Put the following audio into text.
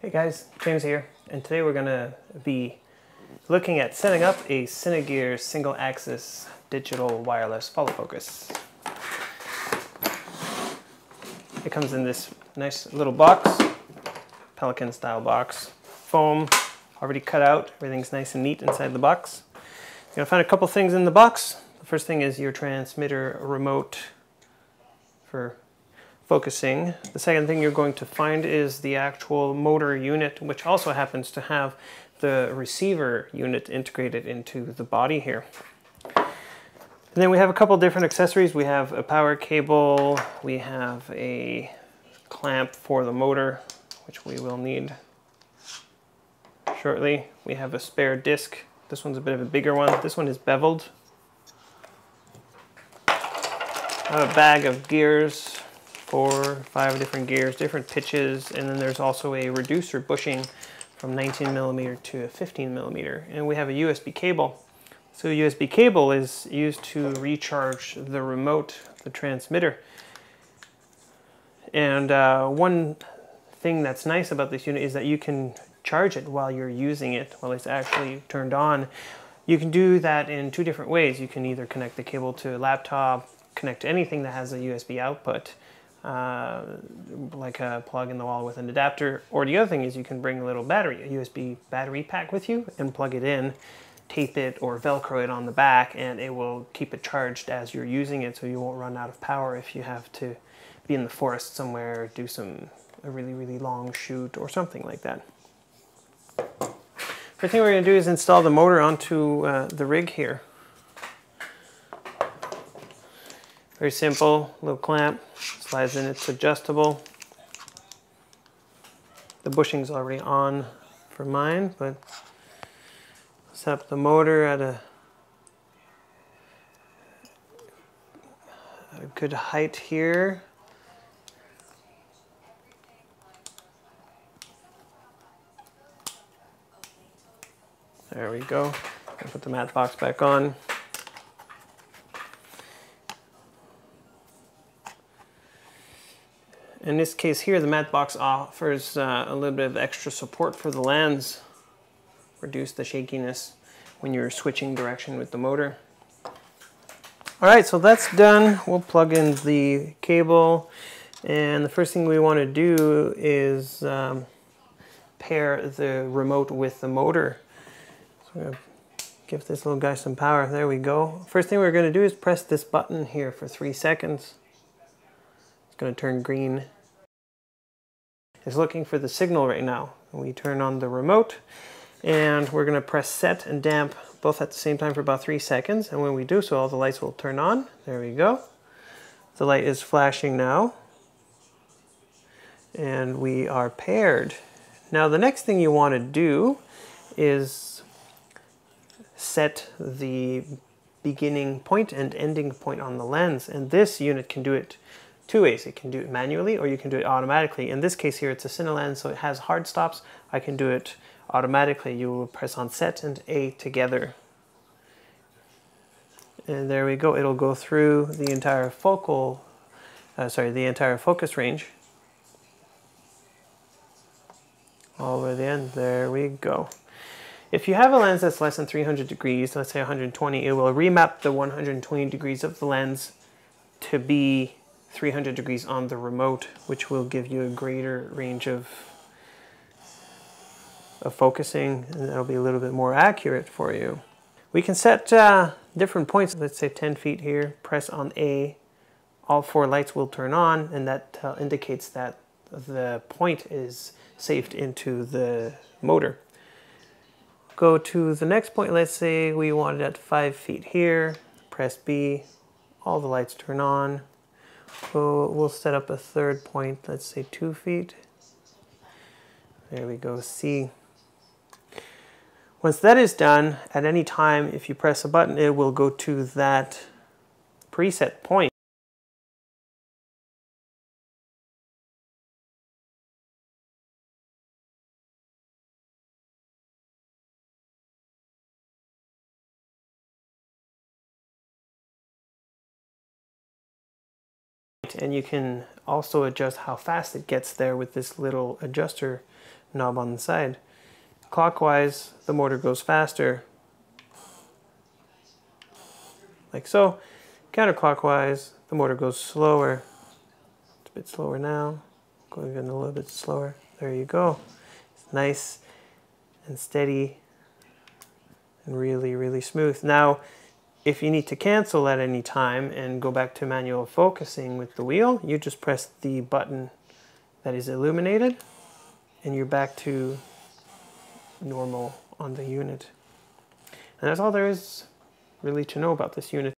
Hey guys, James here, and today we're going to be looking at setting up a Cinegears single-axis digital wireless follow focus. It comes in this nice little box, Pelican style box, foam, already cut out, everything's nice and neat inside the box. You're going to find a couple things in the box. The first thing is your transmitter remote for focusing. The second thing you're going to find is the actual motor unit, which also happens to have the receiver unit integrated into the body here. And then we have a couple different accessories. We have a power cable, we have a clamp for the motor, which we will need shortly. We have a spare disc. This one's a bit of a bigger one. This one is beveled. I have a bag of gears, 4 or 5 different gears, different pitches, and then there's also a reducer bushing from 19mm to a 15mm. And we have a USB cable. So a USB cable is used to recharge the remote, the transmitter. And one thing that's nice about this unit is that you can charge it while you're using it, while it's actually turned on. You can do that in 2 different ways. You can either connect the cable to a laptop, connect to anything that has a USB output, like a plug in the wall with an adapter, or the other thing is you can bring a little battery, a USB battery pack with you and plug it in, tape it or Velcro it on the back, and it will keep it charged as you're using it, so you won't run out of power if you have to be in the forest somewhere, do a really long shoot or something like that. First thing we're going to do is install the motor onto the rig here. Very simple, little clamp, slides in, it's adjustable. The bushing's already on for mine, but set up the motor at a good height here. There we go. I'll put the mat box back on. In this case here, the mat box offers a little bit of extra support for the lens, reduce the shakiness when you're switching direction with the motor. Alright, so that's done. We'll plug in the cable, and the first thing we want to do is pair the remote with the motor. So we're going to give this little guy some power. There we go. First thing we're going to do is press this button here for 3 seconds. It's going to turn green. It's looking for the signal right now. We turn on the remote and we're going to press set and damp both at the same time for about 3 seconds, and when we do so all the lights will turn on. There we go. The light is flashing now and we are paired. Now the next thing you want to do is set the beginning point and ending point on the lens, and this unit can do it 2 ways. It can do it manually or you can do it automatically. In this case here it's a Cinelens, so it has hard stops. I can do it automatically. You will press on set and A together. And there we go. It'll go through the entire the entire focus range. All the way to the end. There we go. If you have a lens that's less than 300 degrees, let's say 120, it will remap the 120 degrees of the lens to be 300 degrees on the remote, which will give you a greater range of focusing, and that'll be a little bit more accurate for you. We can set different points. Let's say 10 feet here, press on A, all 4 lights will turn on, and that indicates that the point is saved into the motor. Go to the next point. Let's say we want it at 5 feet here, press B, all the lights turn on. So we'll set up a third point, let's say 2 feet. There we go, C. Once that is done, at any time if you press a button, it will go to that preset point. And you can also adjust how fast it gets there with this little adjuster knob on the side. Clockwise, the motor goes faster, like so. Counterclockwise, the motor goes slower. It's a bit slower now. Going even a little bit slower. There you go. It's nice and steady and really, really smooth. Now, if you need to cancel at any time and go back to manual focusing with the wheel, you just press the button that is illuminated and you're back to normal on the unit. And that's all there is really to know about this unit.